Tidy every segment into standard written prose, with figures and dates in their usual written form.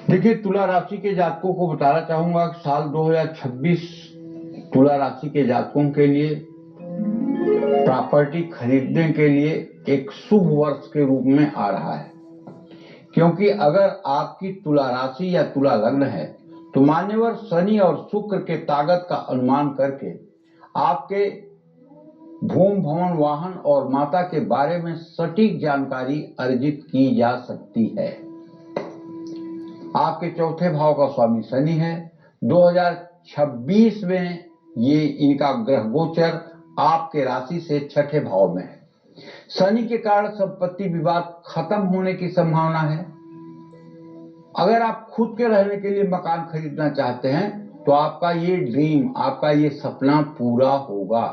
देखिए, तुला राशि के जातकों को बताना चाहूंगा कि साल 2026 तुला राशि के जातकों के लिए प्रॉपर्टी खरीदने के लिए एक शुभ वर्ष के रूप में आ रहा है। क्योंकि अगर आपकी तुला राशि या तुला लग्न है तो मान्यवर शनि और शुक्र के ताकत का अनुमान करके आपके भूमि, भवन, वाहन और माता के बारे में सटीक जानकारी अर्जित की जा सकती है। आपके चौथे भाव का स्वामी शनि है। 2026 में ये इनका ग्रह गोचर आपके राशि से छठे भाव में है। शनि के कारण संपत्ति विवाद खत्म होने की संभावना है। अगर आप खुद के रहने के लिए मकान खरीदना चाहते हैं तो आपका ये ड्रीम, आपका ये सपना पूरा होगा।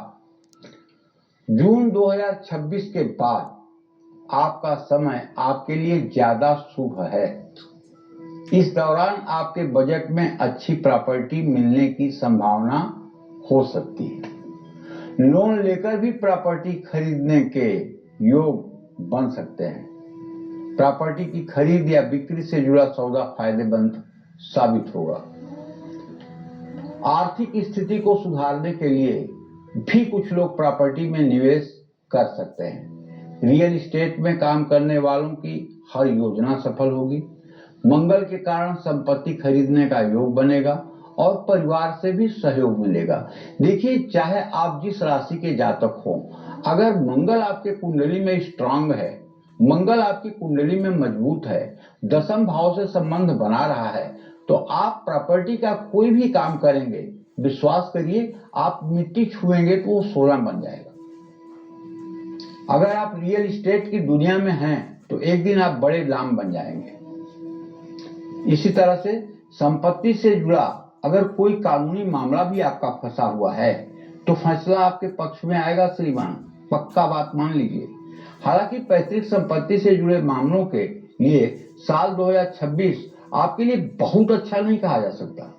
जून 2026 के बाद आपका समय आपके लिए ज्यादा शुभ है। इस दौरान आपके बजट में अच्छी प्रॉपर्टी मिलने की संभावना हो सकती है। लोन लेकर भी प्रॉपर्टी खरीदने के योग बन सकते हैं। प्रॉपर्टी की खरीद या बिक्री से जुड़ा सौदा फायदेमंद साबित होगा। आर्थिक स्थिति को सुधारने के लिए भी कुछ लोग प्रॉपर्टी में निवेश कर सकते हैं। रियल एस्टेट में काम करने वालों की हर योजना सफल होगी। मंगल के कारण संपत्ति खरीदने का योग बनेगा और परिवार से भी सहयोग मिलेगा। देखिए, चाहे आप जिस राशि के जातक हो, अगर मंगल आपके कुंडली में स्ट्रांग है, मंगल आपकी कुंडली में मजबूत है, दसम भाव से संबंध बना रहा है, तो आप प्रॉपर्टी का कोई भी काम करेंगे, विश्वास करिए, आप मिट्टी छुएंगे तो वो सोना बन जाएगा। अगर आप रियल एस्टेट की दुनिया में हैं तो एक दिन आप बड़े लाम बन जाएंगे। इसी तरह से संपत्ति से जुड़ा अगर कोई कानूनी मामला भी आपका फंसा हुआ है तो फैसला आपके पक्ष में आएगा श्रीमान, पक्का बात मान लीजिए। हालांकि पैतृक संपत्ति से जुड़े मामलों के लिए साल 2026 आपके लिए बहुत अच्छा नहीं कहा जा सकता,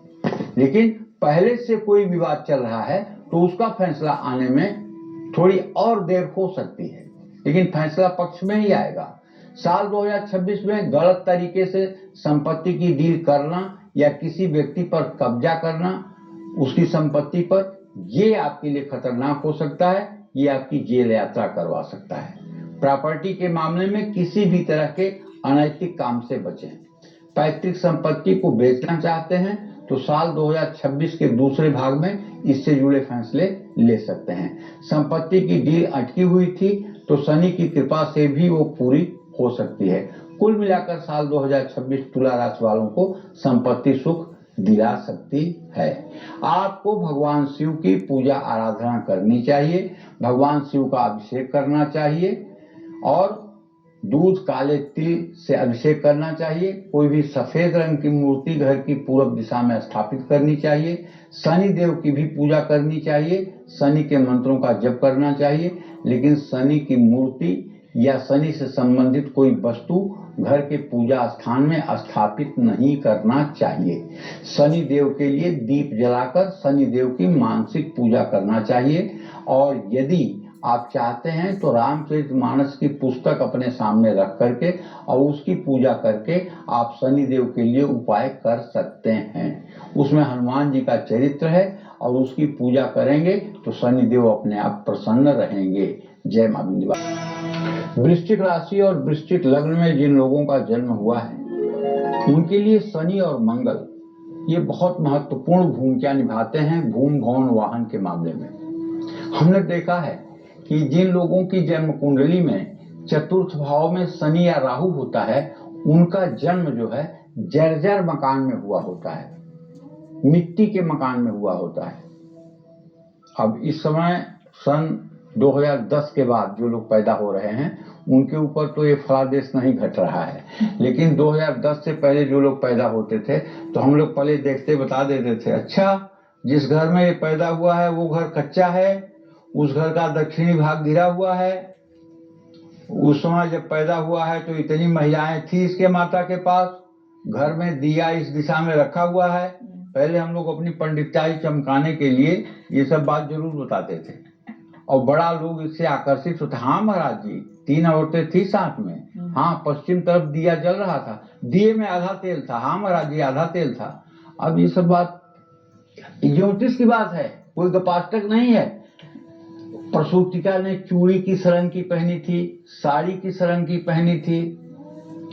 लेकिन पहले से कोई विवाद चल रहा है तो उसका फैसला आने में थोड़ी और देर हो सकती है, लेकिन फैसला पक्ष में ही आएगा। साल 2026 में गलत तरीके से संपत्ति की डील करना या किसी व्यक्ति पर कब्जा करना, उसकी संपत्ति पर, ये आपके लिए खतरनाक हो सकता है। ये आपकी जेल यात्रा करवा सकता है। प्रॉपर्टी के मामले में किसी भी तरह के अनैतिक काम से बचें। पैतृक संपत्ति को बेचना चाहते हैं तो साल 2026 के दूसरे भाग में इससे जुड़े फैसले ले सकते हैं। संपत्ति की डील अटकी हुई थी तो शनि की कृपा से भी वो पूरी हो सकती है। कुल मिलाकर साल 2026 तुला राशि वालों को संपत्ति सुख दिला सकती है। आपको भगवान शिव की पूजा आराधना करनी चाहिए, भगवान शिव का अभिषेक करना चाहिए और दूध काले तिल से अभिषेक करना चाहिए। कोई भी सफेद रंग की मूर्ति घर की पूर्व दिशा में स्थापित करनी चाहिए। शनि देव की भी पूजा करनी चाहिए, शनि के मंत्रों का जप करना चाहिए, लेकिन शनि की मूर्ति या शनि से संबंधित कोई वस्तु घर के पूजा स्थान में स्थापित नहीं करना चाहिए। शनि देव के लिए दीप जलाकर शनि देव की मानसिक पूजा करना चाहिए। और यदि आप चाहते हैं तो रामचरितमानस की पुस्तक अपने सामने रख करके और उसकी पूजा करके आप शनि देव के लिए उपाय कर सकते हैं। उसमें हनुमान जी का चरित्र है और उसकी पूजा करेंगे तो शनि देव अपने आप प्रसन्न रहेंगे। जय मां विंध्यवासिनी। वृश्चिक राशि और वृश्चिक लग्न में जिन लोगों का जन्म हुआ है उनके लिए शनि और मंगल ये बहुत महत्वपूर्ण भूमिका निभाते हैं भूमि, भवन, वाहन के मामले में। हमने देखा है कि जिन लोगों की जन्म कुंडली में चतुर्थ भाव में शनि या राहु होता है उनका जन्म जो है जर्जर मकान में हुआ होता है, मिट्टी के मकान में हुआ होता है। अब इस समय सन 2010 के बाद जो लोग पैदा हो रहे हैं उनके ऊपर तो ये फलादेश नहीं घट रहा है, लेकिन 2010 से पहले जो लोग पैदा होते थे तो हम लोग पहले देखते बता देते थे, अच्छा जिस घर में ये पैदा हुआ है वो घर कच्चा है, उस घर का दक्षिणी भाग गिरा हुआ है। उस समय जब पैदा हुआ है तो इतनी महिलाएं थी इसके माता के पास, घर में दिया इस दिशा में रखा हुआ है। पहले हम लोग अपनी पंडिताई चमकाने के लिए ये सब बात जरूर बताते थे और बड़ा लोग इससे आकर्षित होते। हाँ महाराज जी, 3 औरतें थी साथ में। हाँ, पश्चिम तरफ दिया जल रहा था, दिए में आधा तेल था। हाँ महाराज जी, आधा तेल था। अब ये सब बात ज्योतिष की बात है, कोई गपाष्टक नहीं है। प्रसूतिका ने चूड़ी की सरंगी पहनी थी, साड़ी की सरंगी पहनी थी,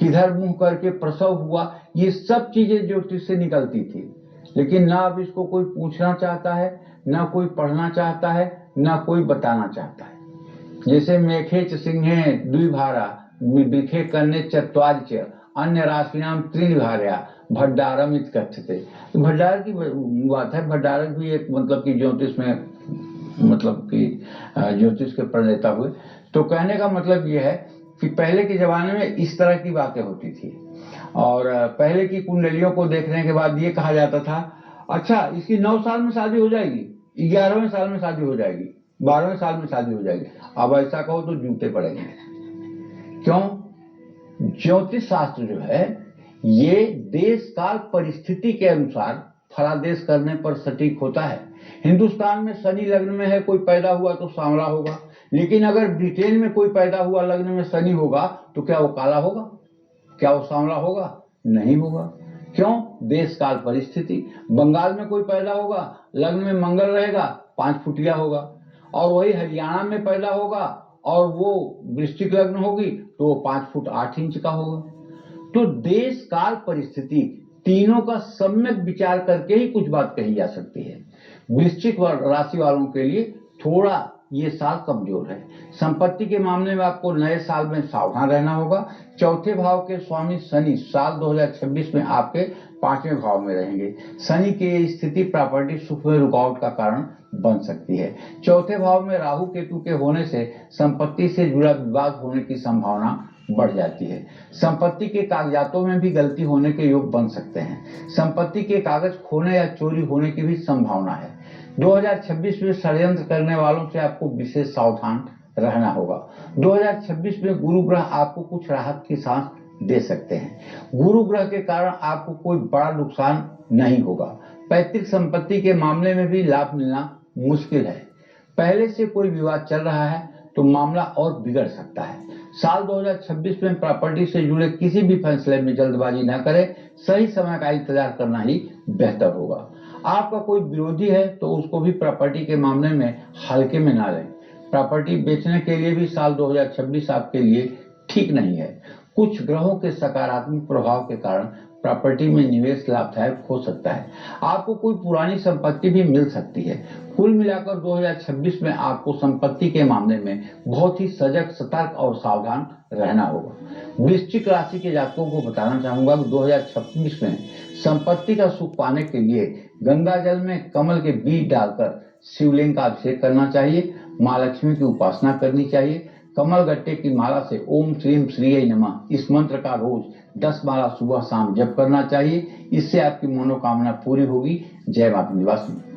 किधर मुंह करके प्रसव हुआ, ये सब चीजें ज्योतिष से निकलती थी। लेकिन ना अब इसको कोई पूछना चाहता है, ना कोई पढ़ना चाहता है, ना कोई बताना चाहता है। जैसे मेघे च सिंहे द्विभारा बिखे कन्ने चत्वारि च अन्य राशिनाम त्रिभार्या भड्डारम इत कथ्यते। भड्डार की बात है। भड्डारक भी एक मतलब कि ज्योतिष में मतलब कि ज्योतिष के प्रणेता हुए। तो कहने का मतलब यह है कि पहले के जमाने में इस तरह की बातें होती थी, और पहले की कुंडलियों को देखने के बाद ये कहा जाता था, अच्छा इसकी 9 साल में शादी हो जाएगी, 11वें साल में शादी हो जाएगी, 12वें साल में शादी हो जाएगी। अब ऐसा कहो तो जूते पड़ेंगे। क्यों? ज्योतिष शास्त्र जो है ये देश काल परिस्थिति के अनुसार फलादेश करने पर सटीक होता है। हिंदुस्तान में शनि लग्न में है, कोई पैदा हुआ तो सांवला होगा, लेकिन अगर ब्रिटेन में कोई पैदा हुआ लग्न में शनि होगा तो क्या वो काला होगा? क्या वो सांवला होगा? नहीं होगा। क्यों? देश काल परिस्थिति। बंगाल में कोई पैदा होगा, लग्न में मंगल रहेगा, 5 फुटिया होगा, और वही हरियाणा में पैदा होगा और वो वृश्चिक लग्न होगी तो वो 5 फुट 8 इंच का होगा। तो देश काल परिस्थिति तीनों का सम्यक विचार करके ही कुछ बात कही जा सकती है। वृश्चिक राशि वालों के लिए थोड़ा ये साल कमजोर है। संपत्ति के मामले में आपको नए साल में सावधान रहना होगा। चौथे भाव के स्वामी शनि साल 2026 में आपके 5वें भाव में रहेंगे। शनि की स्थिति प्रॉपर्टी सुख में रुकावट का कारण बन सकती है। चौथे भाव में राहु केतु के होने से संपत्ति से जुड़ा विवाद होने की संभावना बढ़ जाती है। संपत्ति के कागजातों में भी गलती होने के योग बन सकते हैं। संपत्ति के कागज खोने या चोरी होने की भी संभावना है। 2026 में षड्यंत्र करने वालों से आपको विशेष सावधान रहना होगा। 2026 में गुरु ग्रह आपको कुछ राहत की सांस दे सकते हैं। गुरु ग्रह के कारण आपको कोई बड़ा नुकसान नहीं होगा। पैतृक संपत्ति के मामले में भी लाभ मिलना मुश्किल है। पहले से कोई विवाद चल रहा है तो मामला और बिगड़ सकता है। साल 2026 में प्रॉपर्टी से जुड़े किसी भी फैसले में जल्दबाजी न करें, सही समय का इंतजार करना ही बेहतर होगा। आपका कोई विरोधी है तो उसको भी प्रॉपर्टी के मामले में हल्के में ना लें। प्रॉपर्टी बेचने के लिए भी साल 2026 आपके लिए ठीक नहीं है। कुछ ग्रहों के सकारात्मक प्रभाव के कारण प्रॉपर्टी में निवेश लाभदायक हो सकता है। आपको कोई पुरानी संपत्ति भी मिल सकती है। कुल मिलाकर 2026 में आपको संपत्ति के मामले में बहुत ही सजग, सतर्क और सावधान रहना होगा। वृश्चिक राशि के जातकों को बताना चाहूंगा कि 2026 में संपत्ति का सुख पाने के लिए गंगा जल में कमल के बीज डालकर शिवलिंग का अभिषेक करना चाहिए। माँ लक्ष्मी की उपासना करनी चाहिए। कमल गट्टे की माला से ओम श्रीम श्रीय नमः इस मंत्र का रोज 10 माला सुबह शाम जप करना चाहिए। इससे आपकी मनोकामना पूरी होगी। जय माता दी।